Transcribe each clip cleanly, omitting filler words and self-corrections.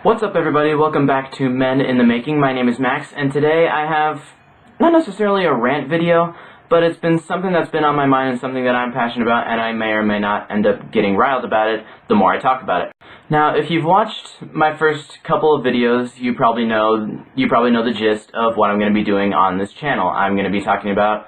What's up, everybody? Welcome back to Men in the Making. My name is Max, and today I have not necessarily a rant video, but it's been something that's been on my mind and something that I'm passionate about, and I may or may not end up getting riled about it the more I talk about it. Now, if you've watched my first couple of videos, you probably know the gist of what I'm going to be doing on this channel. I'm going to be talking about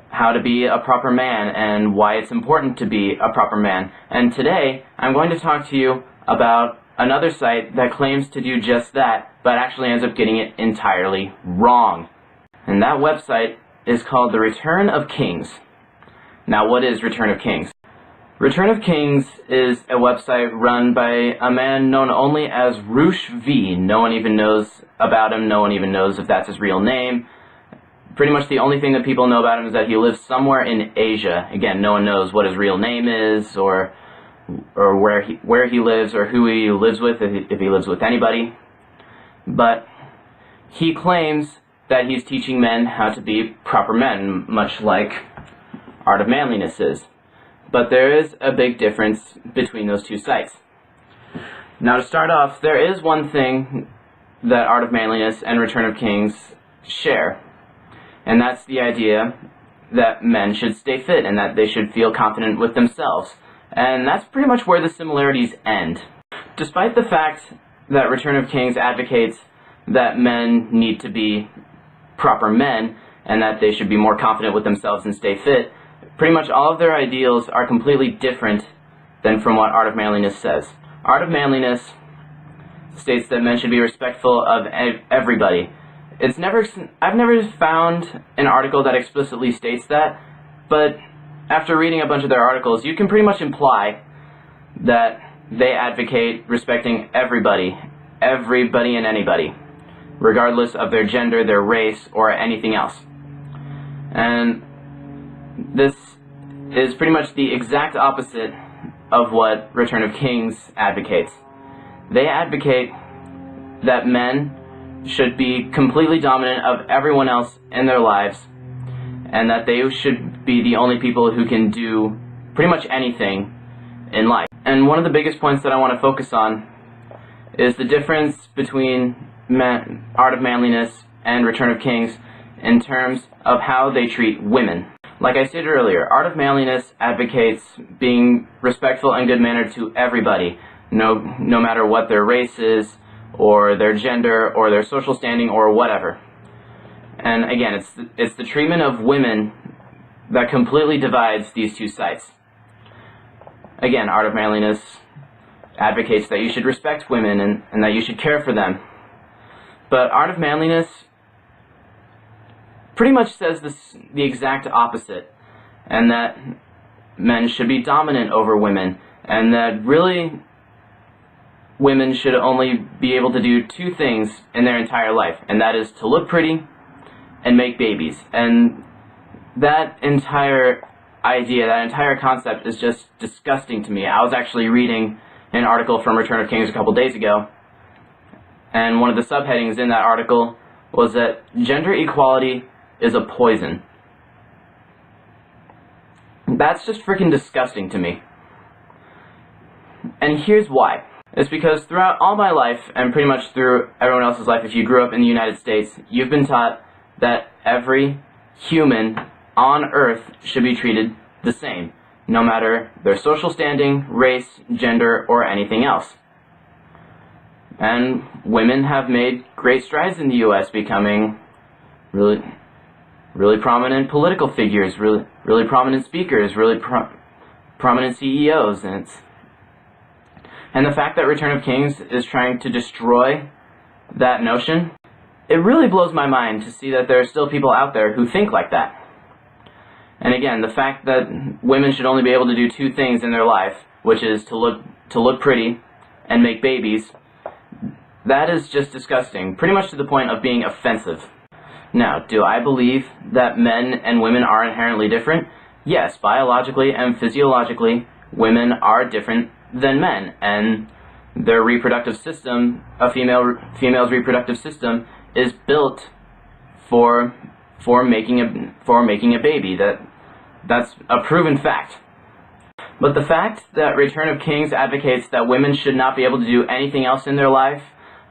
how to be a proper man and why it's important to be a proper man. And today, I'm going to talk to you about another site that claims to do just that, but actually ends up getting it entirely wrong. And that website is called The Return of Kings. Now, what is Return of Kings? Return of Kings is a website run by a man known only as Roosh V. No one even knows about him, no one even knows if that's his real name. Pretty much the only thing that people know about him is that he lives somewhere in Asia. Again, no one knows what his real name is, or where he lives, or who he lives with, if he lives with anybody. But he claims that he's teaching men how to be proper men, much like Art of Manliness is. But there is a big difference between those two sites. Now, to start off, there is one thing that Art of Manliness and Return of Kings share, and that's the idea that men should stay fit and that they should feel confident with themselves. And that's pretty much where the similarities end. Despite the fact that Return of Kings advocates that men need to be proper men and that they should be more confident with themselves and stay fit, pretty much all of their ideals are completely different than from what Art of Manliness says. Art of Manliness states that men should be respectful of everybody. I've never found an article that explicitly states that, but after reading a bunch of their articles, you can pretty much imply that they advocate respecting everybody and anybody, regardless of their gender, their race, or anything else. And this is pretty much the exact opposite of what Return of Kings advocates. They advocate that men should be completely dominant of everyone else in their lives, and that they should be the only people who can do pretty much anything in life. And one of the biggest points that I want to focus on is the difference between Art of Manliness and Return of Kings in terms of how they treat women. Like I stated earlier, Art of Manliness advocates being respectful and good-mannered to everybody, no matter what their race is, or their gender, or their social standing, or whatever. And again, it's the treatment of women that completely divides these two sites. Again, Art of Manliness advocates that you should respect women and that you should care for them. But Art of Manliness pretty much says the exact opposite, and that men should be dominant over women, and that really women should only be able to do two things in their entire life, and that is to look pretty and make babies. And that entire idea, that entire concept is just disgusting to me. I was actually reading an article from Return of Kings a couple days ago, and one of the subheadings in that article was that gender equality is a poison. That's just freaking disgusting to me. And here's why. It's because throughout all my life, and pretty much through everyone else's life, if you grew up in the United States, you've been taught that every human on Earth should be treated the same, no matter their social standing, race, gender, or anything else. And women have made great strides in the U.S., becoming really prominent political figures, really prominent speakers, really prominent CEOs, and the fact that Return of Kings is trying to destroy that notion, it really blows my mind to see that there are still people out there who think like that. And again, the fact that women should only be able to do two things in their life, which is to look pretty and make babies, that is just disgusting, pretty much to the point of being offensive. Now, do I believe that men and women are inherently different? Yes, biologically and physiologically, women are different than men, and their reproductive system, a female's reproductive system, is built for making a baby. That's a proven fact. But the fact that Return of Kings advocates that women should not be able to do anything else in their life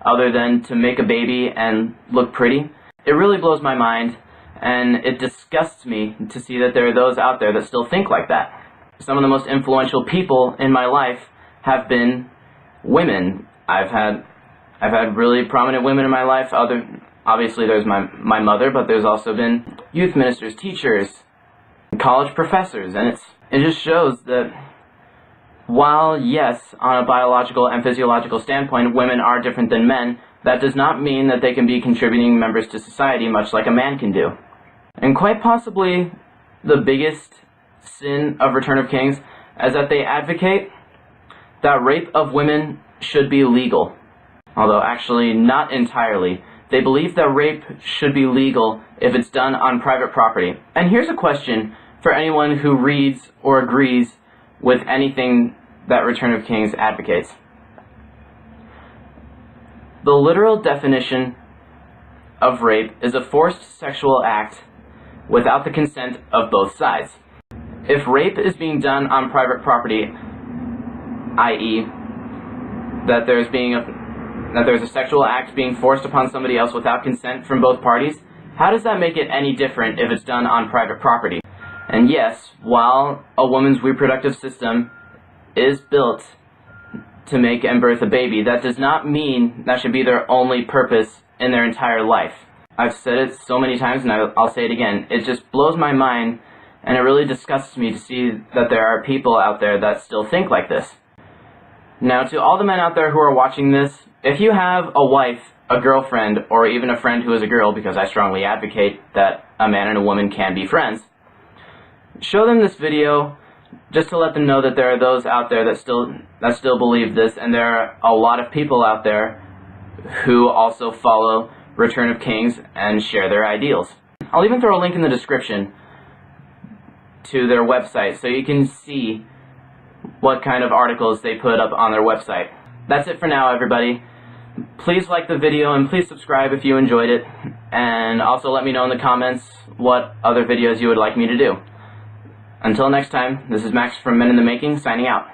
other than to make a baby and look pretty, it really blows my mind, and it disgusts me to see that there are those out there that still think like that. Some of the most influential people in my life have been women. I've had really prominent women in my life. Obviously there's my mother, but there's also been youth ministers, teachers, college professors, and it just shows that while, yes, on a biological and physiological standpoint, women are different than men, that does not mean that they can be contributing members to society much like a man can do. And quite possibly the biggest sin of Return of Kings is that they advocate that rape of women should be legal. Although actually not entirely. They believe that rape should be legal if it's done on private property. And here's a question for anyone who reads or agrees with anything that Return of Kings advocates. The literal definition of rape is a forced sexual act without the consent of both sides. If rape is being done on private property, i.e., that there's a sexual act being forced upon somebody else without consent from both parties, how does that make it any different if it's done on private property? And yes, while a woman's reproductive system is built to make and birth a baby, that does not mean that should be their only purpose in their entire life. I've said it so many times, and I'll say it again. It just blows my mind, and it really disgusts me to see that there are people out there that still think like this. Now, to all the men out there who are watching this, if you have a wife, a girlfriend, or even a friend who is a girl, because I strongly advocate that a man and a woman can be friends, show them this video just to let them know that there are those out there that still believe this, and there are a lot of people out there who also follow Return of Kings and share their ideals. I'll even throw a link in the description to their website so you can see what kind of articles they put up on their website. That's it for now, everybody. Please like the video and please subscribe if you enjoyed it, and also let me know in the comments what other videos you would like me to do. Until next time, this is Max from Men in the Making, signing out.